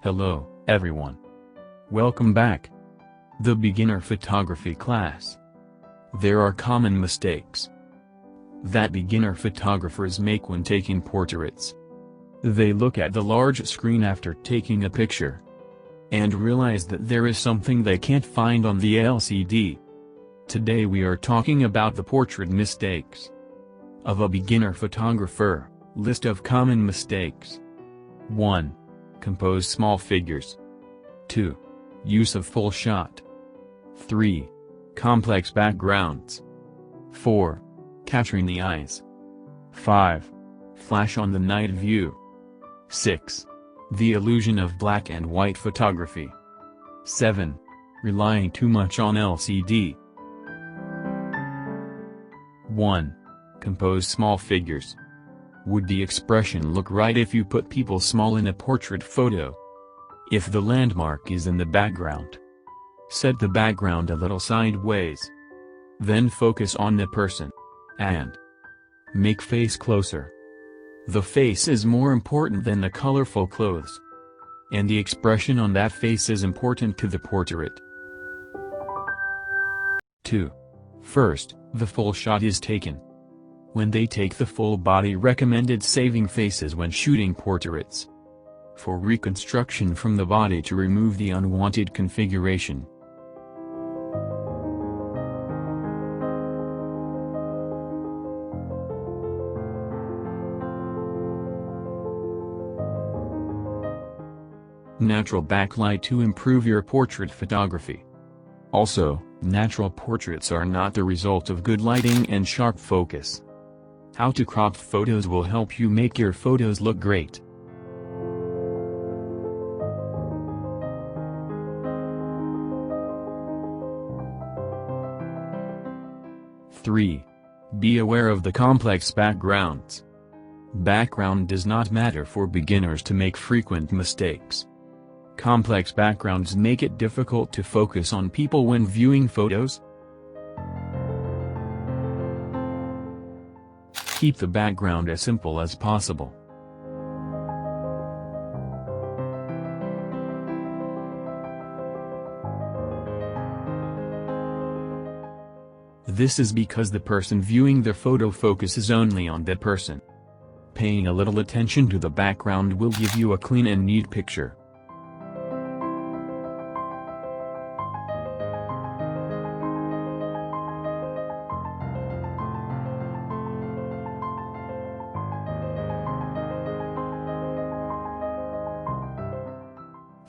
Hello, everyone. Welcome back. The beginner photography class. There are common mistakes that beginner photographers make when taking portraits. They look at the large screen after taking a picture and realize that there is something they can't find on the LCD. Today we are talking about the portrait mistakes of a beginner photographer. List of common mistakes. 1. Compose small figures. 2. Use of full shot. 3. Complex backgrounds. 4. Capturing the eyes. 5. Flash on the night view. 6. The illusion of black and white photography. 7. Relying too much on LCD. 1. Compose small figures. Would the expression look right if you put people small in a portrait photo? If the landmark is in the background, set the background a little sideways. Then focus on the person and make face closer. The face is more important than the colorful clothes, and the expression on that face is important to the portrait. 2. First, the full shot is taken. When they take the full body, recommended saving faces when shooting portraits for reconstruction from the body to remove the unwanted configuration. Natural backlight to improve your portrait photography. Also, natural portraits are not the result of good lighting and sharp focus. How to crop photos will help you make your photos look great. Three. Be aware of the complex backgrounds. Background does not matter for beginners to make frequent mistakes. Complex backgrounds make it difficult to focus on people when viewing photos. Keep the background as simple as possible. This is because the person viewing the photo focuses only on that person. Paying a little attention to the background will give you a clean and neat picture.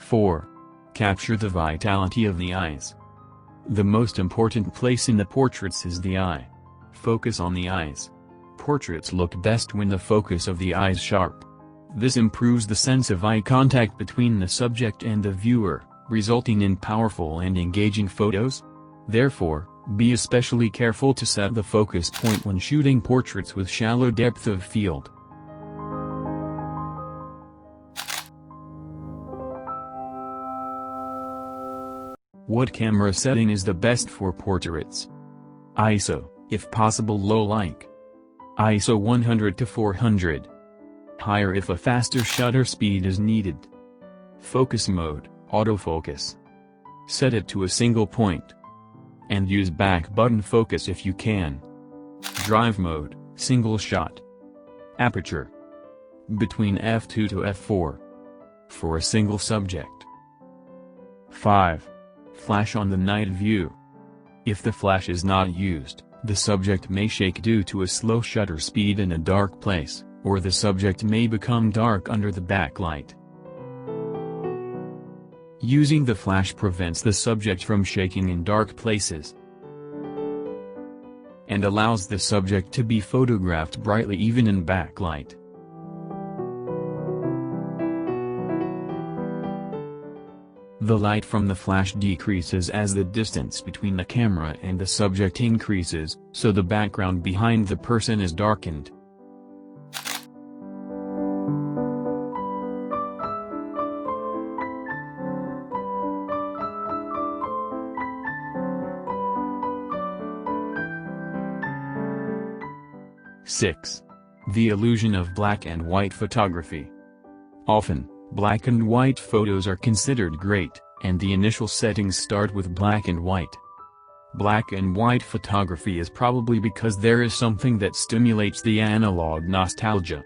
Four. Capture the vitality of the eyes. The most important place in the portraits is the eye. Focus on the eyes. Portraits look best when the focus of the eye is sharp. This improves the sense of eye contact between the subject and the viewer, resulting in powerful and engaging photos. Therefore, be especially careful to set the focus point when shooting portraits with shallow depth of field. What camera setting is the best for portraits? ISO, if possible low like ISO 100 to 400. Higher if a faster shutter speed is needed. Focus mode, autofocus. Set it to a single point. And use back button focus if you can. Drive mode, single shot. Aperture between f2 to f4 for a single subject. 5. Flash on the night view. If the flash is not used, the subject may shake due to a slow shutter speed in a dark place, or the subject may become dark under the backlight. Using the flash prevents the subject from shaking in dark places and allows the subject to be photographed brightly even in backlight. The light from the flash decreases as the distance between the camera and the subject increases, so the background behind the person is darkened. Six. The illusion of black and white photography. Often, Black and white photos are considered great, and the initial settings start with black and white. Black and white photography is probably because there is something that stimulates the analog nostalgia.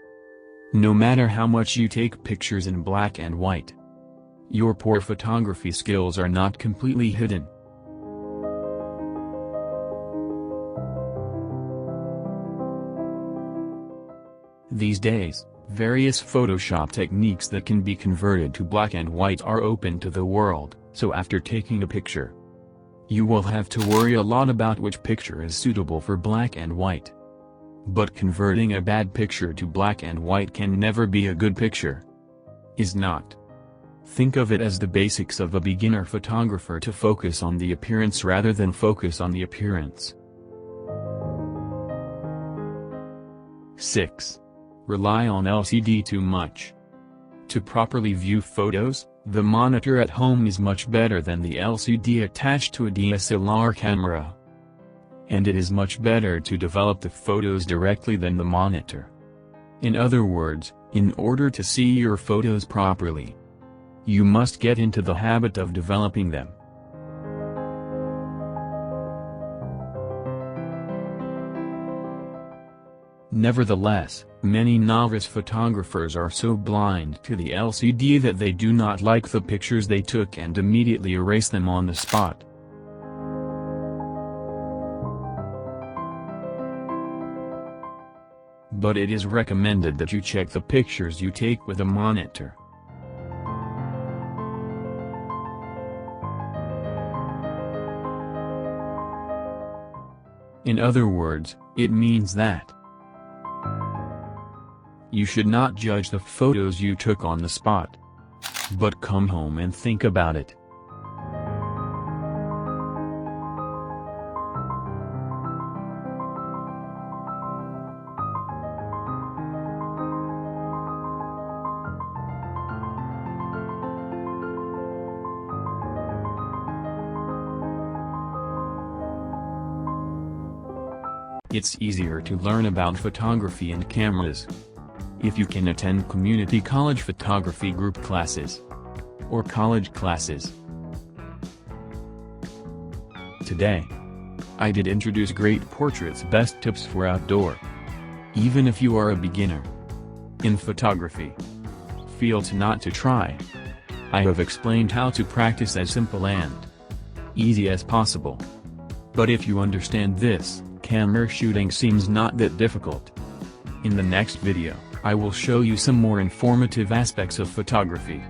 No matter how much you take pictures in black and white, your poor photography skills are not completely hidden. These days, various Photoshop techniques that can be converted to black and white are open to the world, so after taking a picture, you will have to worry a lot about which picture is suitable for black and white. But converting a bad picture to black and white can never be a good picture. Is not. Think of it as the basics of a beginner photographer to focus on the appearance rather than focus on the appearance. 6. Rely on LCD too much. To properly view photos, the monitor at home is much better than the LCD attached to a DSLR camera. And it is much better to develop the photos directly than the monitor. In other words, in order to see your photos properly, you must get into the habit of developing them. Nevertheless, many novice photographers are so blind to the LCD that they do not like the pictures they took and immediately erase them on the spot. But it is recommended that you check the pictures you take with a monitor. In other words, it means that you should not judge the photos you took on the spot, but come home and think about it. It's easier to learn about photography and cameras if you can attend community college photography group classes or college classes. Today, I did introduce Great Portrait's best tips for outdoor. Even if you are a beginner in photography, feel not to try. I have explained how to practice as simple and easy as possible. But if you understand this, camera shooting seems not that difficult. In the next video, I will show you some more informative aspects of photography.